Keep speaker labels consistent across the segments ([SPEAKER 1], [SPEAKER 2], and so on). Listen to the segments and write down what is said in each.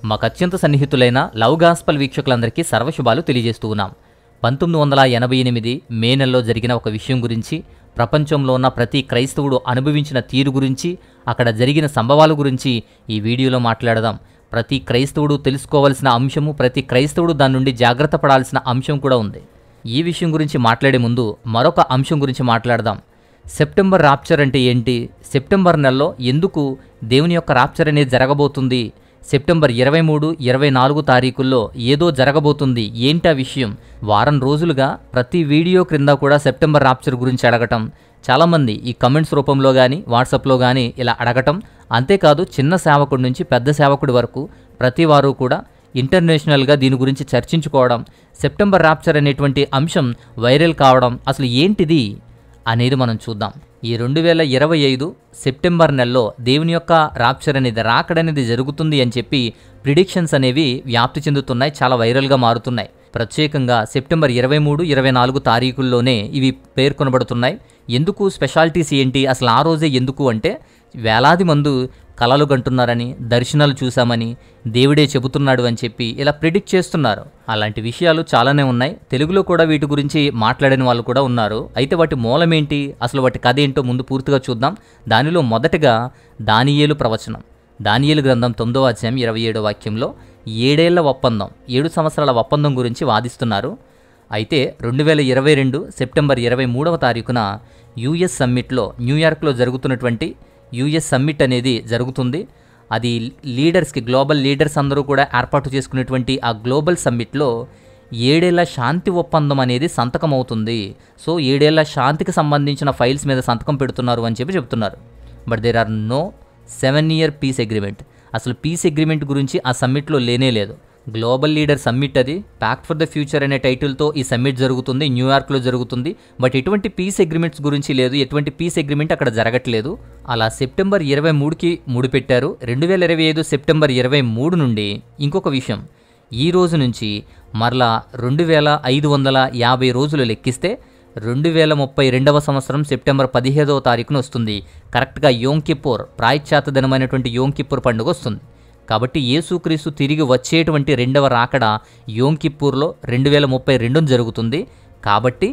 [SPEAKER 1] మాకు అత్యంత సన్నిహితులైన love gospel వీక్షకులందరికీ సర్వశుభాలు తెలియజేస్తూ ఉన్నాం. 1988 మే నెలలో జరిగిన ఒక విషయం గురించి, ప్రపంచంలో ఉన్న ప్రతి క్రైస్తవుడు అనుభవించిన తీరు గురించి, అక్కడ జరిగిన సంభవాల గురించి ఈ వీడియోలో మాట్లాడదాం. ప్రతి క్రైస్తవుడు తెలుసుకోవాల్సిన అంశము, ప్రతి క్రైస్తవుడు దాని నుండి జాగ్రత్త పడాల్సిన అంశం కూడా ఉంది. ఈ విషయం గురించి మాట్లాడే ముందు మరొక అంశం గురించి మాట్లాడదాం. సెప్టెంబర్ రాప్చర్ అంటే ఏంటి? సెప్టెంబర్ నెలలో ఎందుకు దేవుని యొక్క రాప్చర్ అనేది జరగబోతుంది? సెప్టెంబర్ 23, 24 తారీఖుల్లో ఏదో జరగబోతుంది. ఏంటా విషయం? వారం రోజులుగా ప్రతి వీడియో క్రింద కూడా సెప్టెంబర్ రాప్చర్ గురించి అడగటం, చాలామంది ఈ కమెంట్స్ రూపంలో కానీ వాట్సాప్లో కానీ ఇలా అడగటం. అంతేకాదు చిన్న సేవకుడి నుంచి పెద్ద సేవకుడి వరకు ప్రతి వారు కూడా ఇంటర్నేషనల్గా దీని గురించి చర్చించుకోవడం, సెప్టెంబర్ రాప్చర్ అనేటువంటి అంశం వైరల్ కావడం, అసలు ఏంటిది అనేది మనం చూద్దాం. ఈ 2025 సెప్టెంబర్ నెలలో దేవుని యొక్క రాప్చర్ అనేది, రాకడనేది జరుగుతుంది అని చెప్పి ప్రిడిక్షన్స్ అనేవి వ్యాప్తి చెందుతున్నాయి, చాలా వైరల్గా మారుతున్నాయి. ప్రత్యేకంగా సెప్టెంబర్ 23, 24 తారీఖుల్లోనే ఇవి పేర్కొనబడుతున్నాయి. ఎందుకు? స్పెషాలిటీస్ ఏంటి? అసలు ఆ రోజే ఎందుకు అంటే, వేలాది మంది కలలు కంటున్నారని, దర్శనాలు చూశామని, దేవుడే చెబుతున్నాడు అని చెప్పి ఇలా ప్రిడిక్ట్ చేస్తున్నారు. అలాంటి విషయాలు చాలానే ఉన్నాయి. తెలుగులో కూడా వీటి గురించి మాట్లాడిన వాళ్ళు కూడా ఉన్నారు. అయితే వాటి మూలమేంటి, అసలు వాటి కథ ఏంటో ముందు పూర్తిగా చూద్దాం. దానిలో మొదటగా దానియేలు ప్రవచనం. దానియేలు గ్రంథం 9వ అధ్యాయం 27వ వాక్యంలో 7 ఏళ్ల ఒప్పందం, 7 సంవత్సరాల ఒప్పందం గురించి వాదిస్తున్నారు. అయితే 2022 సెప్టెంబర్ 23వ తారీఖున యుఎస్ సమ్మిట్లో, న్యూయార్క్లో జరుగుతున్నటువంటి యుఎస్ సమ్మిట్ అనేది జరుగుతుంది. అది లీడర్స్కి, గ్లోబల్ లీడర్స్ అందరూ కూడా ఏర్పాటు చేసుకునేటువంటి ఆ గ్లోబల్ సమ్మిట్లో 7 ఏళ్ల శాంతి ఒప్పందం అనేది సంతకం అవుతుంది. సో 7 ఏళ్ల శాంతికి సంబంధించిన ఫైల్స్ మీద సంతకం పెడుతున్నారు అని చెప్పి చెప్తున్నారు. But there are no 7-year peace agreement. అసలు పీస్ అగ్రిమెంట్ గురించి ఆ సమ్మిట్లో లేనే లేదు. గ్లోబల్ లీడర్ సమ్మిట్, అది ప్యాక్ట్ ఫర్ ద ఫ్యూచర్ అనే టైటిల్తో ఈ సమ్మిట్ జరుగుతుంది, న్యూయార్క్లో జరుగుతుంది. బట్ ఎటువంటి పీస్ అగ్రిమెంట్స్ గురించి లేదు, ఎటువంటి పీస్ అగ్రిమెంట్ అక్కడ జరగట్లేదు. అలా సెప్టెంబర్ 23కి ముడిపెట్టారు. 2025 సెప్టెంబర్ 23 నుండి ఇంకొక విషయం, ఈ రోజు నుంచి మరలా 2550 రోజులు లెక్కిస్తే 2032వ సంవత్సరం సెప్టెంబర్ 15వ తారీఖున వస్తుంది. కరెక్ట్గా యోమ్ కిప్పూర్, ప్రాయశ్చాత్త దినమైనటువంటి యోమ్ కిప్పూర్ పండుగ వస్తుంది. కాబట్టి యేసుక్రీస్తు తిరిగి వచ్చేటువంటి రెండవ రాకడ యోమ్ కిప్పూర్లో 2032 జరుగుతుంది. కాబట్టి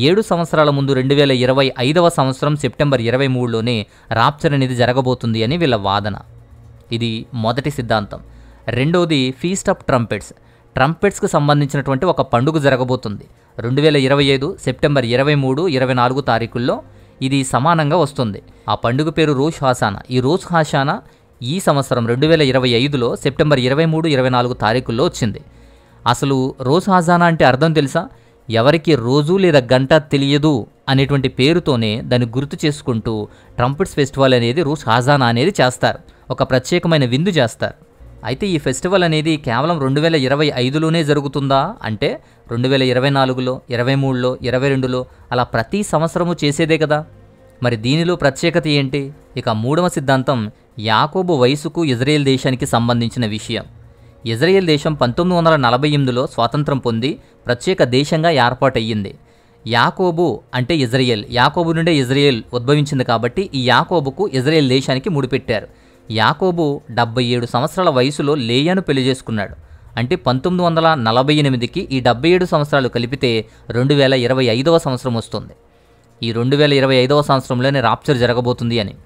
[SPEAKER 1] 7 సంవత్సరాల ముందు 2025వ సంవత్సరం సెప్టెంబర్ 23లోనే రాప్చర్ అనేది జరగబోతుంది అని వీళ్ళ వాదన. ఇది మొదటి సిద్ధాంతం. రెండవది ఫీస్ట్ ఆఫ్ ట్రంపెట్స్. ట్రంపెట్స్కి సంబంధించినటువంటి ఒక పండుగ జరగబోతుంది 2025 సెప్టెంబర్ 23, 24 తారీఖుల్లో. ఇది సమానంగా వస్తుంది. ఆ పండుగ పేరు రోష్ హాషానా. ఈ రోష్ హాషానా ఈ సంవత్సరం 2025లో సెప్టెంబర్ 23, 24 తారీఖుల్లో వచ్చింది. అసలు రోష్ హాషానా అంటే అర్థం తెలుసా? ఎవరికి రోజు లేదా గంట తెలియదు అనేటువంటి పేరుతోనే దాన్ని గుర్తు చేసుకుంటూ ట్రంపెట్స్ ఫెస్టివల్ అనేది, రోష్ హాషానా అనేది చేస్తారు. ఒక ప్రత్యేకమైన విందు చేస్తారు. అయితే ఈ ఫెస్టివల్ అనేది కేవలం 2025లోనే జరుగుతుందా అంటే 2024లో, 23లో, 22లో అలా ప్రతి సంవత్సరము చేసేదే కదా. మరి దీనిలో ప్రత్యేకత ఏంటి? ఇక మూడవ సిద్ధాంతం యాకోబు వయసుకు ఇజ్రాయెల్ దేశానికి సంబంధించిన విషయం. ఇజ్రాయెల్ దేశం 1948లో స్వాతంత్రం పొంది ప్రత్యేక దేశంగా ఏర్పాటయ్యింది. యాకోబు అంటే ఇజ్రాయెల్, యాకోబు నుండే ఇజ్రాయెల్ ఉద్భవించింది కాబట్టి ఈ యాకోబుకు ఇజ్రాయెల్ దేశానికి ముడిపెట్టారు. యాకోబు 77 సంవత్సరాల వయసులో లేయాను పెళ్లి చేసుకున్నాడు. అంటే 1948కి ఈ 77 సంవత్సరాలు కలిపితే 2025వ సంవత్సరం వస్తుంది. ఈ 2025వ సంవత్సరంలోనే రాప్చర్ జరగబోతుంది అని.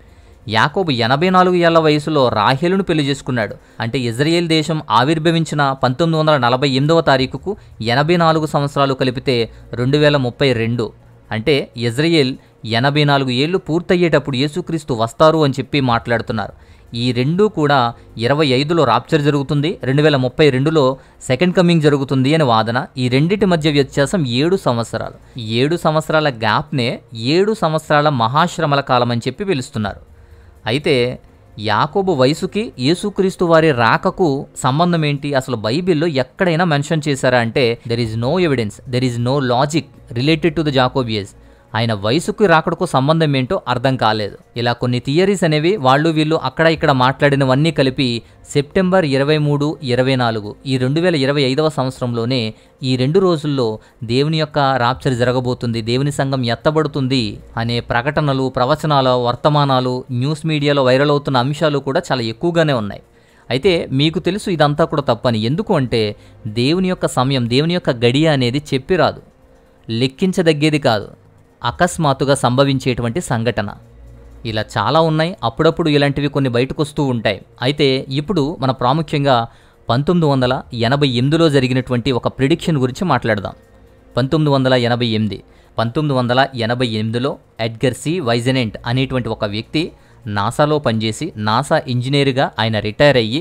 [SPEAKER 1] యాకోబు 84 ఏళ్ల వయసులో రాహేలును పెళ్లి చేసుకున్నాడు. అంటే ఇజ్రాయెల్ దేశం ఆవిర్భవించిన 1948వ తారీఖుకు 84 సంవత్సరాలు కలిపితే 2032. అంటే ఇజ్రాయెల్ 84 ఏళ్ళు పూర్తయ్యేటప్పుడు యేసుక్రీస్తు వస్తారు అని చెప్పి మాట్లాడుతున్నారు. ఈ రెండూ కూడా 25లో రాప్చర్ జరుగుతుంది, 2032లో సెకండ్ కమింగ్ జరుగుతుంది అని వాదన. ఈ రెండింటి మధ్య వ్యత్యాసం 7 సంవత్సరాలు. 7 సంవత్సరాల గ్యాప్నే 7 సంవత్సరాల మహాశ్రమల కాలం అని చెప్పి పిలుస్తున్నారు. అయితే యాకోబు వయసుకి యేసుక్రీస్తు వారి రాకకు సంబంధం ఏంటి? అసలు బైబిల్లో ఎక్కడైనా మెన్షన్ చేశారా అంటే there is no evidence, there is no logic related to the Jacobius. ఆయన వయసుకు రాకడకు సంబంధం ఏంటో అర్థం కాలేదు. ఇలా కొన్ని థియరీస్ అనేవి వాళ్ళు వీళ్ళు అక్కడ ఇక్కడ మాట్లాడినవన్నీ కలిపి సెప్టెంబర్ 23, 24 ఈ 2025వ సంవత్సరంలోనే ఈ 2 రోజుల్లో దేవుని యొక్క రాప్చర్ జరగబోతుంది, దేవుని సంఘం ఎత్తబడుతుంది అనే ప్రకటనలు, ప్రవచనాలు, వర్తమానాలు న్యూస్ మీడియాలో వైరల్ అవుతున్న అంశాలు కూడా చాలా ఎక్కువగానే ఉన్నాయి. అయితే మీకు తెలుసు ఇదంతా కూడా తప్పని. ఎందుకు అంటే దేవుని యొక్క సమయం, దేవుని యొక్క గడియ అనేది చెప్పి రాదు, లెక్కించదగ్గేది కాదు, అకస్మాత్తుగా సంభవించేటువంటి సంఘటన. ఇలా చాలా ఉన్నాయి. అప్పుడప్పుడు ఇలాంటివి కొన్ని బయటకు వస్తూ ఉంటాయి. అయితే ఇప్పుడు మన ప్రాముఖ్యంగా 1988లో జరిగినటువంటి ఒక ప్రిడిక్షన్ గురించి మాట్లాడదాం. 1988లో ఎడ్గర్ సి వైజనెంట్ అనేటువంటి ఒక వ్యక్తి నాసాలో పనిచేసి నాసా ఇంజనీర్గా ఆయన రిటైర్ అయ్యి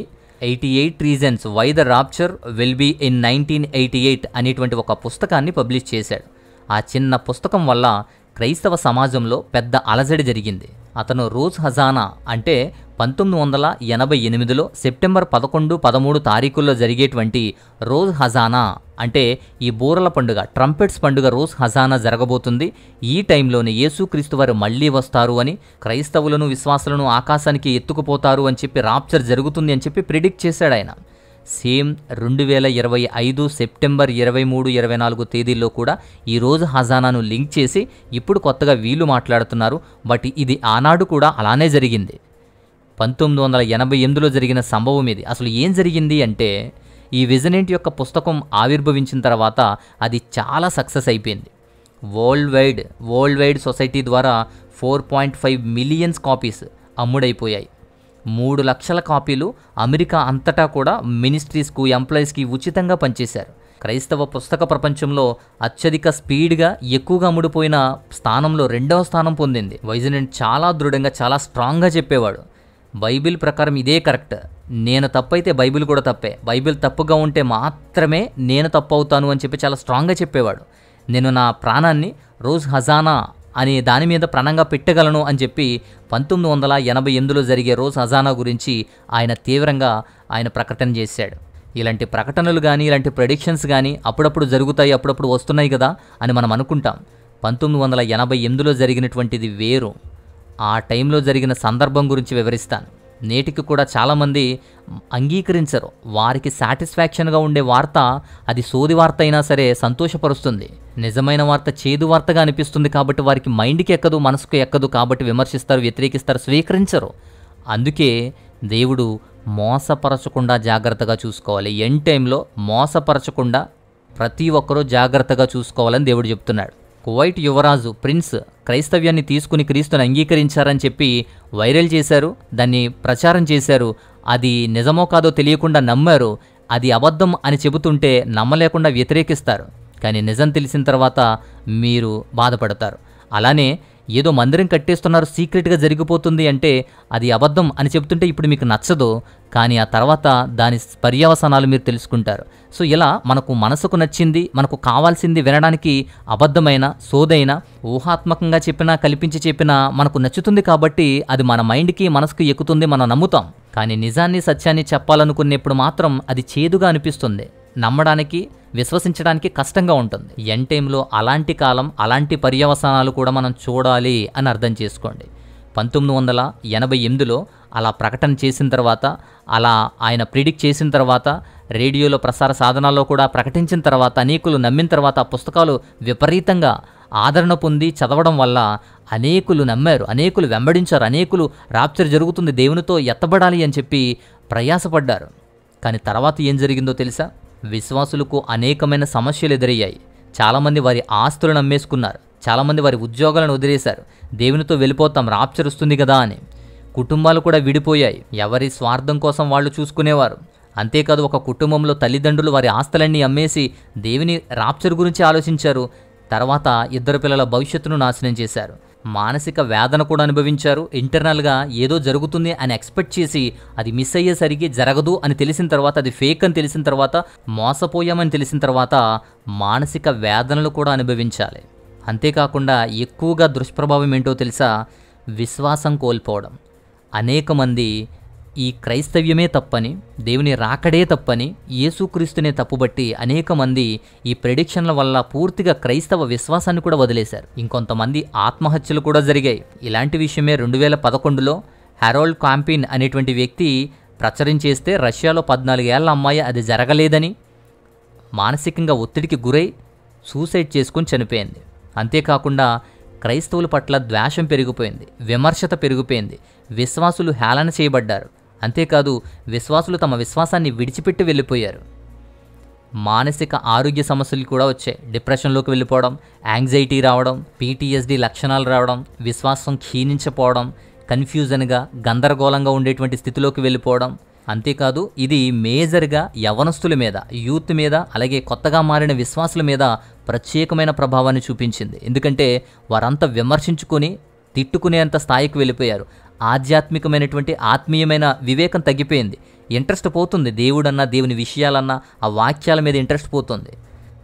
[SPEAKER 1] 88 reasons why the rapture will be in 1988 అనేటువంటి ఒక పుస్తకాన్ని పబ్లిష్ చేశాడు. ఆ చిన్న పుస్తకం వల్ల క్రైస్తవ సమాజంలో పెద్ద అలజడి జరిగింది. అతను రోజ్ హజానా అంటే 1988లో సెప్టెంబర్ 11, 13 తారీఖుల్లో జరిగేటువంటి రోజ్ హజానా అంటే ఈ బూరల పండుగ, ట్రంపెట్స్ పండుగ రోజ్ హజానా జరగబోతుంది. ఈ టైంలోనే యేసుక్రీస్తు వారు మళ్ళీ వస్తారు అని, క్రైస్తవులను విశ్వాసులను ఆకాశానికి ఎత్తుకుపోతారు అని చెప్పి, రాప్చర్ జరుగుతుంది అని చెప్పి ప్రిడిక్ట్ చేశాడు ఆయన. సేమ్ 2025 సెప్టెంబర్ 23, 24 తేదీల్లో కూడా ఈ రోజు హజానాను లింక్ చేసి ఇప్పుడు కొత్తగా వీళ్ళు మాట్లాడుతున్నారు. బట్ ఇది ఆనాడు కూడా అలానే జరిగింది. 1988లో జరిగిన సంభవం ఇది. అసలు ఏం జరిగింది అంటే ఈ విజనెంట్ యొక్క పుస్తకం ఆవిర్భవించిన తర్వాత అది చాలా సక్సెస్ అయిపోయింది. వరల్డ్ వైడ్ సొసైటీ ద్వారా 4.5 మిలియన్స్ కాపీస్ అమ్ముడైపోయాయి. 3 లక్షల కాపీలు అమెరికా అంతటా కూడా మినిస్ట్రీస్కు, ఎంప్లాయీస్కి ఉచితంగా పనిచేశారు. క్రైస్తవ పుస్తక ప్రపంచంలో అత్యధిక స్పీడ్గా ఎక్కువగా అమ్ముడుపోయిన స్థానంలో 2వ స్థానం పొందింది. వైజనెంట్ చాలా దృఢంగా, చాలా స్ట్రాంగ్గా చెప్పేవాడు. బైబిల్ ప్రకారం ఇదే కరెక్ట్, నేను తప్పైతే బైబిల్ కూడా తప్పే, బైబిల్ తప్పుగా ఉంటే మాత్రమే నేను తప్పు అవుతాను అని చెప్పి చాలా స్ట్రాంగ్గా చెప్పేవాడు. నేను నా ప్రాణాన్ని రోజ్ హజానా అనే దాని మీద ప్రాణంగా పెట్టగలను అని చెప్పి 1988లో జరిగే రోజ్ హజానా గురించి ఆయన తీవ్రంగా ప్రకటన చేశాడు. ఇలాంటి ప్రకటనలు కానీ, ఇలాంటి ప్రెడిక్షన్స్ కానీ అప్పుడప్పుడు జరుగుతాయి, అప్పుడప్పుడు వస్తున్నాయి కదా అని మనం అనుకుంటాం. 1988లో జరిగినటువంటిది వేరు. ఆ టైంలో జరిగిన సందర్భం గురించి వివరిస్తాను. నేటికి కూడా చాలామంది అంగీకరించరు. వారికి సాటిస్ఫాక్షన్గా ఉండే వార్త అది సోది వార్త అయినా సరే సంతోషపరుస్తుంది. నిజమైన వార్త చేదు వార్తగా అనిపిస్తుంది కాబట్టి వారికి మైండ్కి ఎక్కదు, మనసుకు ఎక్కదు. కాబట్టి విమర్శిస్తారు, వ్యతిరేకిస్తారు, స్వీకరించరు. అందుకే దేవుడు మోసపరచకుండా జాగ్రత్తగా చూసుకోవాలి. ఎండ్ టైంలో మోసపరచకుండా ప్రతి ఒక్కరూ జాగ్రత్తగా చూసుకోవాలని దేవుడు చెప్తున్నాడు. కువైట్ యువరాజు ప్రిన్స్ క్రైస్తవ్యాన్ని తీసుకుని క్రీస్తుని అంగీకరించారని చెప్పి వైరల్ చేశారు, దాన్ని ప్రచారం చేశారు. అది నిజమో కాదో తెలియకుండా నమ్మారు. అది అబద్ధం అని చెబుతుంటే నమ్మలేకుండా వ్యతిరేకిస్తారు. కానీ నిజం తెలిసిన తర్వాత మీరు బాధపడతారు. అలానే ఏదో మందిరం కట్టేస్తున్నారు, సీక్రెట్గా జరిగిపోతుంది అంటే అది అబద్ధం అని చెబుతుంటే ఇప్పుడు మీకు నచ్చదు, కానీ ఆ తర్వాత దాని పర్యవసానాలు మీరు తెలుసుకుంటారు. సో ఇలా మనకు మనసుకు నచ్చింది, మనకు కావాల్సింది వినడానికి అబద్ధమైన, సోదైన, ఊహాత్మకంగా చెప్పినా, కల్పించి చెప్పినా మనకు నచ్చుతుంది కాబట్టి అది మన మైండ్కి, మనసుకు ఎక్కుతుంది, మనం నమ్ముతాం. కానీ నిజాన్ని, సత్యాన్ని చెప్పాలనుకునేప్పుడు మాత్రం అది చేదుగా అనిపిస్తుంది, నమ్మడానికి, విశ్వసించడానికి కష్టంగా ఉంటుంది. ఎండ్ టైంలో అలాంటి కాలం, అలాంటి పర్యవసానాలు కూడా మనం చూడాలి అని అర్థం చేసుకోండి. 1988లో అలా ప్రకటన చేసిన తర్వాత, అలా ఆయన ప్రిడిక్ట్ చేసిన తర్వాత, రేడియోలో ప్రసార సాధనాల్లో కూడా ప్రకటించిన తర్వాత, అనేకులు నమ్మిన తర్వాత ఆ పుస్తకాలు విపరీతంగా ఆదరణ పొంది చదవడం వల్ల అనేకులు నమ్మారు, అనేకులు వెంబడించారు, అనేకులు రాప్చర్ జరుగుతుంది, దేవునితో ఎత్తబడాలి అని చెప్పి ప్రయాసపడ్డారు. కానీ తర్వాత ఏం జరిగిందో తెలుసా? విశ్వాసులకు అనేకమైన సమస్యలు ఎదురయ్యాయి. చాలామంది వారి ఆస్తులను అమ్మేసుకున్నారు, చాలామంది వారి ఉద్యోగాలను వదిలేశారు. దేవునితో వెళ్ళిపోతాం, రాప్చర్ వస్తుంది కదా అని. కుటుంబాలు కూడా విడిపోయాయి, ఎవరి స్వార్థం కోసం వాళ్ళు చూసుకునేవారు. అంతేకాదు ఒక కుటుంబంలో తల్లిదండ్రులు వారి ఆస్తులన్నీ అమ్మేసి దేవుని రాప్చర్ గురించి ఆలోచించారు. తర్వాత 2 పిల్లల భవిష్యత్తును నాశనం చేశారు. మానసిక వేదన కూడా అనుభవించారు. ఇంటర్నల్గా ఏదో జరుగుతుంది అని ఎక్స్పెక్ట్ చేసి అది మిస్ అయ్యేసరికి జరగదు అని తెలిసిన తర్వాత, అది ఫేక్ అని తెలిసిన తర్వాత, మోసపోయామని తెలిసిన తర్వాత మానసిక వేదనలు కూడా అనుభవించాలి. అంతేకాకుండా ఎక్కువగా దుష్ప్రభావం ఏంటో తెలుసా? విశ్వాసం కోల్పోవడం. అనేక మంది ఈ క్రైస్తవ్యమే తప్పని, దేవుని రాకడే తప్పని, యేసుక్రీస్తునే తప్పుబట్టి అనేక మంది ఈ ప్రెడిక్షన్ల వల్ల పూర్తిగా క్రైస్తవ విశ్వాసాన్ని కూడా వదిలేశారు. ఇంకొంతమంది ఆత్మహత్యలు కూడా జరిగాయి. ఇలాంటి విషయమే 2011లో హారోల్డ్ కాంపిన్ అనేటువంటి వ్యక్తి ప్రచురించేస్తే రష్యాలో 14 ఏళ్ల అమ్మాయి అది జరగలేదని మానసికంగా ఒత్తిడికి గురై సూసైడ్ చేసుకుని చనిపోయింది. అంతేకాకుండా క్రైస్తవుల పట్ల ద్వేషం పెరిగిపోయింది, విమర్శత పెరిగిపోయింది, విశ్వాసులు హేళన చేయబడ్డారు. అంతేకాదు విశ్వాసులు తమ విశ్వాసాన్ని విడిచిపెట్టి వెళ్ళిపోయారు. మానసిక ఆరోగ్య సమస్యలు కూడా వచ్చాయి. డిప్రెషన్లోకి వెళ్ళిపోవడం, యాంగ్జైటీ రావడం, పీటీఎస్డీ లక్షణాలు రావడం, విశ్వాసం క్షీణించిపోవడం, కన్ఫ్యూజన్గా గందరగోళంగా ఉండేటువంటి స్థితిలోకి వెళ్ళిపోవడం. అంతేకాదు ఇది మేజర్గా యవనస్తుల మీద, యూత్ మీద, అలాగే కొత్తగా మారిన విశ్వాసుల మీద ప్రత్యేకమైన ప్రభావాన్ని చూపించింది. ఎందుకంటే వారంతా విమర్శించుకొని తిట్టుకునేంత స్థాయికి వెళ్ళిపోయారు. ఆధ్యాత్మికమైనటువంటి ఆత్మీయమైన వివేకం తగ్గిపోయింది. ఇంట్రెస్ట్ పోతుంది. దేవుడన్నా, దేవుని విషయాలన్నా, ఆ వాక్యాల మీద ఇంట్రెస్ట్ పోతుంది.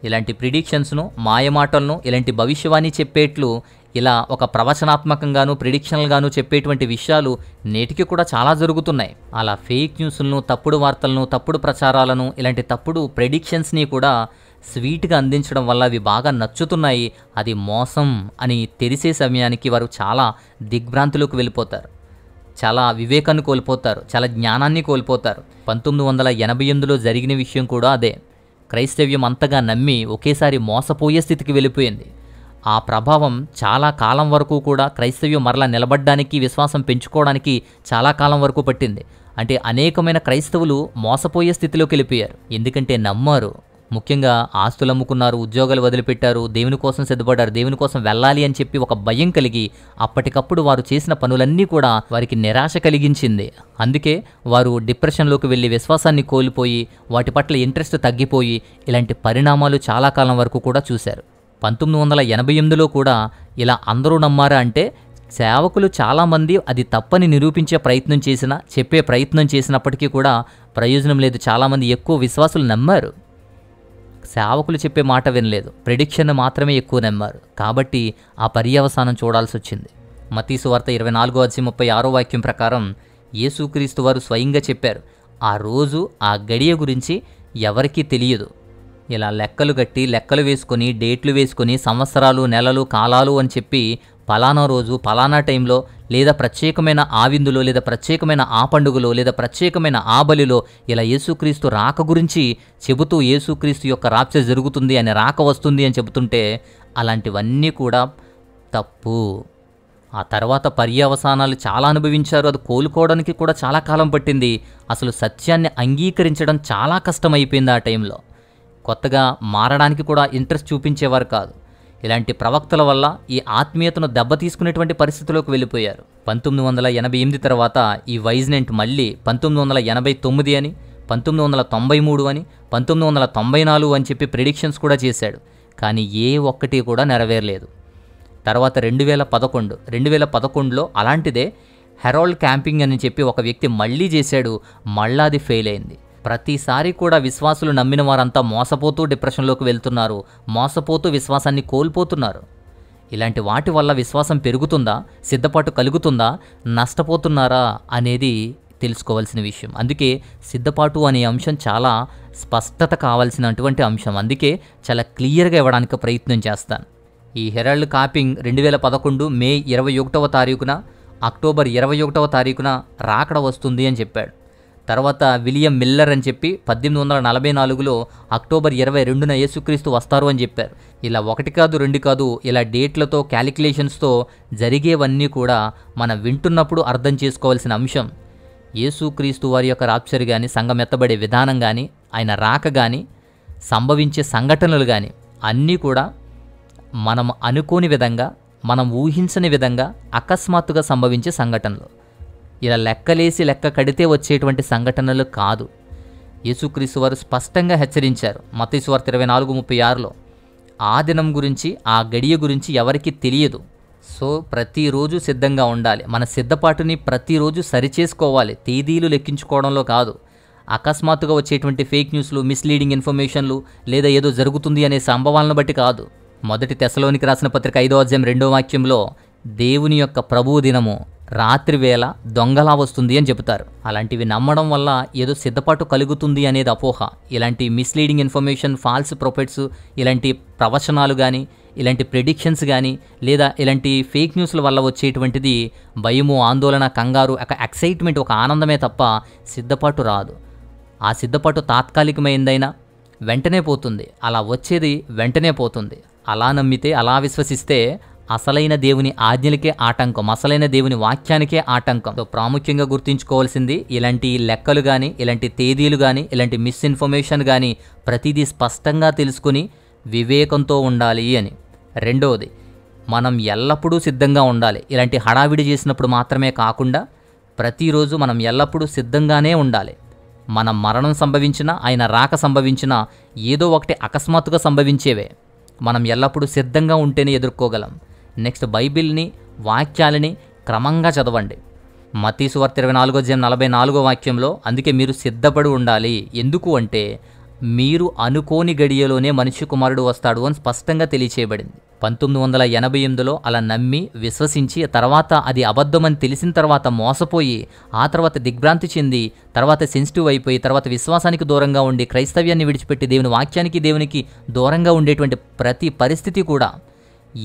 [SPEAKER 1] ఇలాంటి ప్రిడిక్షన్స్ను, మాయమాటలను, ఇలాంటి భవిష్యవాణి చెప్పేట్లు ఇలా ఒక ప్రవచనాత్మకంగాను ప్రిడిక్షన్లుగాను చెప్పేటువంటి విషయాలు నేటికి కూడా చాలా జరుగుతున్నాయి. అలా ఫేక్ న్యూస్లను, తప్పుడు వార్తలను, తప్పుడు ప్రచారాలను, ఇలాంటి తప్పుడు ప్రిడిక్షన్స్ని కూడా స్వీట్గా అందించడం వల్ల అవి బాగా నచ్చుతున్నాయి. అది మోసం అని తెలిసే సమయానికి వారు చాలా దిగ్భ్రాంతిలోకి వెళ్ళిపోతారు. చాలా వివేకాన్ని కోల్పోతారు, చాలా జ్ఞానాన్ని కోల్పోతారు. 1988లో జరిగిన విషయం కూడా అదే. క్రైస్తవ్యం అంతగా నమ్మి ఒకేసారి మోసపోయే స్థితికి వెళ్ళిపోయింది. ఆ ప్రభావం చాలా కాలం వరకు కూడా క్రైస్తవ్యం మరలా నిలబడ్డానికి, విశ్వాసం పెంచుకోవడానికి చాలా కాలం వరకు పట్టింది. అంటే అనేకమైన క్రైస్తవులు మోసపోయే స్థితిలోకి వెళ్ళిపోయారు. ఎందుకంటే నమ్మారు. ముఖ్యంగా ఆస్తులు అమ్ముకున్నారు, ఉద్యోగాలు వదిలిపెట్టారు, దేవుని కోసం సిద్ధపడ్డారు, దేవుని కోసం వెళ్ళాలి అని చెప్పి ఒక భయం కలిగి అప్పటికప్పుడు వారు చేసిన పనులన్నీ కూడా వారికి నిరాశ కలిగించింది. అందుకే వారు డిప్రెషన్లోకి వెళ్ళి విశ్వాసాన్ని కోల్పోయి వాటి పట్ల ఇంట్రెస్ట్ తగ్గిపోయి ఇలాంటి పరిణామాలు చాలా కాలం వరకు కూడా చూశారు. 1988లో కూడా ఇలా అందరూ నమ్మారా అంటే సేవకులు చాలామంది అది తప్పని నిరూపించే ప్రయత్నం చేసినా, చెప్పే ప్రయత్నం చేసినప్పటికీ కూడా ప్రయోజనం లేదు. చాలామంది ఎక్కువ విశ్వాసులు నమ్మారు, సేవకులు చెప్పే మాట వినలేదు, ప్రెడిక్షన్ మాత్రమే ఎక్కువ నమ్మారు. కాబట్టి ఆ పర్యవసానం చూడాల్సి వచ్చింది. మత్తయి సువార్త 24:36 ప్రకారం యేసుక్రీస్తు వారు స్వయంగా చెప్పారు, ఆ రోజు ఆ గడియ గురించి ఎవరికీ తెలియదు. ఇలా లెక్కలు కట్టి, లెక్కలు వేసుకొని, డేట్లు వేసుకొని, సంవత్సరాలు, నెలలు, కాలాలు అని చెప్పి పలానా రోజు, పలానా టైంలో, లేదా ప్రత్యేకమైన ఆ విందులో, లేదా ప్రత్యేకమైన ఆ పండుగలో, లేదా ప్రత్యేకమైన ఆ బలిలో ఇలా యేసుక్రీస్తు రాక గురించి చెబుతూ యేసుక్రీస్తు యొక్క రాప్చర్ జరుగుతుంది అని, రాక వస్తుంది అని చెబుతుంటే అలాంటివన్నీ కూడా తప్పు. ఆ తర్వాత పర్యవసానాలు చాలా అనుభవించారు. అది కోలుకోవడానికి కూడా చాలా కాలం పట్టింది. అసలు సత్యాన్ని అంగీకరించడం చాలా కష్టమైపోయింది. ఆ టైంలో కొత్తగా మారడానికి కూడా ఇంట్రెస్ట్ చూపించేవారు కాదు. ఇలాంటి ప్రవక్తల వల్ల ఈ ఆత్మీయతను దెబ్బతీసుకునేటువంటి పరిస్థితిలోకి వెళ్ళిపోయారు. 1988 తర్వాత ఈ వైజ్నెంట్ మళ్ళీ 1989 అని, 1993 అని, 1994 అని చెప్పి ప్రిడిక్షన్స్ కూడా చేశాడు. కానీ ఏ ఒక్కటి కూడా నెరవేరలేదు. తర్వాత 2011లో అలాంటిదే హెరాల్డ్ క్యాంపింగ్ అని చెప్పి ఒక వ్యక్తి మళ్ళీ చేశాడు. మళ్ళా అది ఫెయిల్ అయింది. ప్రతిసారి కూడా విశ్వాసులు నమ్మిన వారంతా మోసపోతూ డిప్రెషన్లోకి వెళ్తున్నారు, మోసపోతూ విశ్వాసాన్ని కోల్పోతున్నారు. ఇలాంటి వాటి వల్ల విశ్వాసం పెరుగుతుందా, సిద్ధపాటు కలుగుతుందా, నష్టపోతున్నారా అనేది తెలుసుకోవాల్సిన విషయం. అందుకే సిద్ధపాటు అనే అంశం చాలా స్పష్టత కావాల్సినటువంటి అంశం. అందుకే చాలా క్లియర్గా ఇవ్వడానికి ప్రయత్నం చేస్తాను. ఈ హెరాల్డ్ కాపింగ్ 2011 మే 21వ తారీఖున, అక్టోబర్ 21వ తారీఖున రాకడ వస్తుంది అని చెప్పాడు. తర్వాత విలియం మిల్లర్ అని చెప్పి 1844లో అక్టోబర్ 22న యేసుక్రీస్తు వస్తారు అని చెప్పారు. ఇలా 1 కాదు 2 కాదు, ఇలా డేట్లతో, క్యాలిక్యులేషన్స్తో జరిగేవన్నీ కూడా మనం వింటున్నప్పుడు అర్థం చేసుకోవాల్సిన అంశం. యేసుక్రీస్తు వారి యొక్క రాప్చర్ కానీ, సంఘం ఎత్తబడే విధానం కానీ, ఆయన రాక కానీ, సంభవించే సంఘటనలు కానీ అన్నీ కూడా మనం అనుకోని విధంగా, మనం ఊహించని విధంగా అకస్మాత్తుగా సంభవించే సంఘటనలు. ఇలా లెక్కలేసి లెక్క కడితే వచ్చేటువంటి సంఘటనలు కాదు. యేసుక్రీస్తు వారు స్పష్టంగా హెచ్చరించారు మత్తయి సువార్త 24:36లో, ఆ దినం గురించి, ఆ గడియ గురించి ఎవరికీ తెలియదు. సో ప్రతిరోజు సిద్ధంగా ఉండాలి. మన సిద్ధపాటుని ప్రతిరోజు సరిచేసుకోవాలి, తేదీలు లెక్కించుకోవడంలో కాదు. అకస్మాత్తుగా వచ్చేటువంటి ఫేక్ న్యూస్లు, మిస్లీడింగ్ ఇన్ఫర్మేషన్లు, లేదా ఏదో జరుగుతుంది అనే సంభవాలను బట్టి కాదు. మొదటి తెస్సలోనికి రాసిన పత్రిక 5వ అధ్యాయం 2వ వాక్యంలో దేవుని యొక్క ప్రభువు దినము రాత్రివేళ దొంగలా వస్తుంది అని చెబుతారు. అలాంటివి నమ్మడం వల్ల ఏదో సిద్ధపాటు కలుగుతుంది అనేది అపోహ. ఇలాంటి మిస్లీడింగ్ ఇన్ఫర్మేషన్, ఫాల్స్ ప్రొఫెట్స్, ఇలాంటి ప్రవచనాలు కానీ, ఇలాంటి ప్రెడిక్షన్స్ కానీ, లేదా ఇలాంటి ఫేక్ న్యూస్ల వల్ల వచ్చేటువంటిది భయము, ఆందోళన, కంగారు, ఒక ఎక్సైట్మెంట్, ఒక ఆనందమే తప్ప సిద్ధపాటు రాదు. ఆ సిద్ధపాటు తాత్కాలికమైందైనా వెంటనే పోతుంది. అలా వచ్చేది వెంటనే పోతుంది. అలా నమ్మితే, అలా విశ్వసిస్తే అసలైన దేవుని ఆజ్ఞలకే ఆటంకం, అసలైన దేవుని వాక్యానికే ఆటంకం. సో ప్రాముఖ్యంగా గుర్తుంచుకోవాల్సింది ఇలాంటి లెక్కలు కానీ, ఇలాంటి తేదీలు కానీ, ఇలాంటి మిస్ఇన్ఫర్మేషన్ కానీ ప్రతిదీ స్పష్టంగా తెలుసుకుని వివేకంతో ఉండాలి అని. రెండవది, మనం ఎల్లప్పుడూ సిద్ధంగా ఉండాలి. ఇలాంటి హడావిడి చేసినప్పుడు మాత్రమే కాకుండా ప్రతిరోజు మనం ఎల్లప్పుడూ సిద్ధంగానే ఉండాలి. మన మరణం సంభవించినా, ఆయన రాక సంభవించినా ఏదో ఒకటి అకస్మాత్తుగా సంభవించేవే. మనం ఎల్లప్పుడూ సిద్ధంగా ఉంటేనే ఎదుర్కోగలం. నెక్స్ట్, బైబిల్ని, వాక్యాలని క్రమంగా చదవండి. మత్తయి సువార్త 24:44 వాక్యంలో అందుకే మీరు సిద్ధపడి ఉండాలి. ఎందుకు అంటే మీరు అనుకోని గడియలోనే మనిషి కుమారుడు వస్తాడు అని స్పష్టంగా తెలియచేయబడింది. 1988లో అలా నమ్మి విశ్వసించి తర్వాత అది అబద్ధమని తెలిసిన తర్వాత మోసపోయి, ఆ తర్వాత దిగ్భ్రాంతి చెంది, తర్వాత సెన్సిటివ్ అయిపోయి, తర్వాత విశ్వాసానికి దూరంగా ఉండి క్రైస్తవ్యాన్ని విడిచిపెట్టి దేవుని వాక్యానికి, దేవునికి దూరంగా ఉండేటువంటి ప్రతి పరిస్థితి కూడా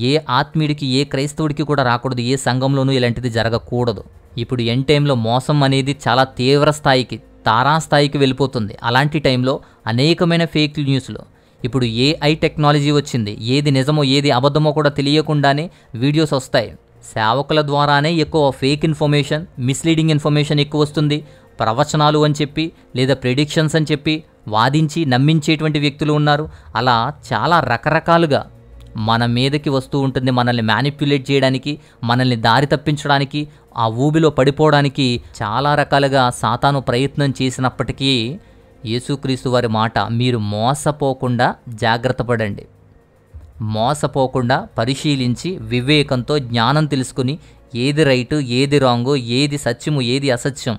[SPEAKER 1] ఏ ఆత్మీయుడికి, ఏ క్రైస్తవుడికి కూడా రాకూడదు. ఏ సంఘంలోనూ ఇలాంటిది జరగకూడదు. ఇప్పుడు ఎండ్ టైంలో మోసం అనేది చాలా తీవ్ర స్థాయికి, తారాస్థాయికి వెళ్ళిపోతుంది. అలాంటి టైంలో అనేకమైన ఫేక్ న్యూస్లు, ఇప్పుడు ఏఐ టెక్నాలజీ వచ్చింది. ఏది నిజమో ఏది అబద్ధమో కూడా తెలియకుండానే వీడియోస్ వస్తాయి. సేవకుల ద్వారానే ఎక్కువ ఫేక్ ఇన్ఫర్మేషన్, మిస్లీడింగ్ ఇన్ఫర్మేషన్ ఎక్కువ వస్తుంది. ప్రవచనాలు అని చెప్పి లేదా ప్రెడిక్షన్స్ అని చెప్పి వాదించి నమ్మించేటువంటి వ్యక్తులు ఉన్నారు. అలా చాలా రకరకాలుగా మన మీదకి వస్తూ ఉంటుంది. మనల్ని మ్యానిప్యులేట్ చేయడానికి, మనల్ని దారి తప్పించడానికి, ఆ ఊబిలో పడిపోవడానికి చాలా రకాలుగా సాతాను ప్రయత్నం చేసినప్పటికీ యేసుక్రీస్తు వారి మాట, మీరు మోసపోకుండా జాగ్రత్త పడండి. మోసపోకుండా పరిశీలించి వివేకంతో జ్ఞానం తెలుసుకుని ఏది రైటు, ఏది రాంగు, ఏది సత్యము, ఏది అసత్యం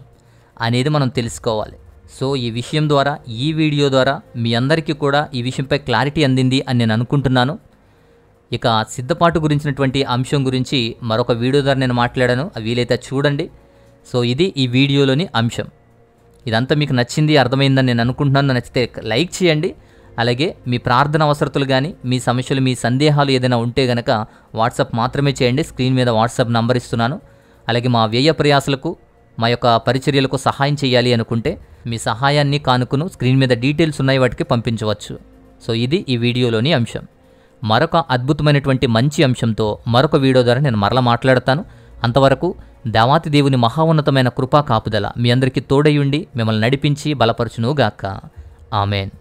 [SPEAKER 1] అనేది మనం తెలుసుకోవాలి. సో ఈ విషయం ద్వారా, ఈ వీడియో ద్వారా మీ అందరికీ కూడా ఈ విషయంపై క్లారిటీ అందింది అని నేను అనుకుంటున్నాను. ఇక సిద్ధపాటు గురించినటువంటి అంశం గురించి మరొక వీడియో ద్వారా నేను మాట్లాడాను, వీలైతే చూడండి. సో ఇది ఈ వీడియోలోని అంశం. ఇదంతా మీకు నచ్చింది, అర్థమైందని నేను అనుకుంటున్నాను. నచ్చితే లైక్ చేయండి. అలాగే మీ ప్రార్థన అవసరతలు కానీ, మీ సమస్యలు, మీ సందేహాలు ఏదైనా ఉంటే గనక వాట్సాప్ మాత్రమే చేయండి. స్క్రీన్ మీద వాట్సాప్ నంబర్ ఇస్తున్నాను. అలాగే మా వ్యయ ప్రయాసలకు, మా యొక్క పరిచర్యలకు సహాయం చేయాలి అనుకుంటే మీ సహాయాన్ని, కానుకను స్క్రీన్ మీద డీటెయిల్స్ ఉన్నాయి, వాటికి పంపించవచ్చు. సో ఇది ఈ వీడియోలోని అంశం. మరొక అద్భుతమైనటువంటి మంచి అంశంతో మరొక వీడియో ద్వారా నేను మరలా మాట్లాడతాను. అంతవరకు దేవాతి దేవుని మహోన్నతమైన కృపా కాపుదల మీ అందరికీ తోడయుండి మిమ్మల్ని నడిపించి బలపరచునుగాక. ఆమెన్.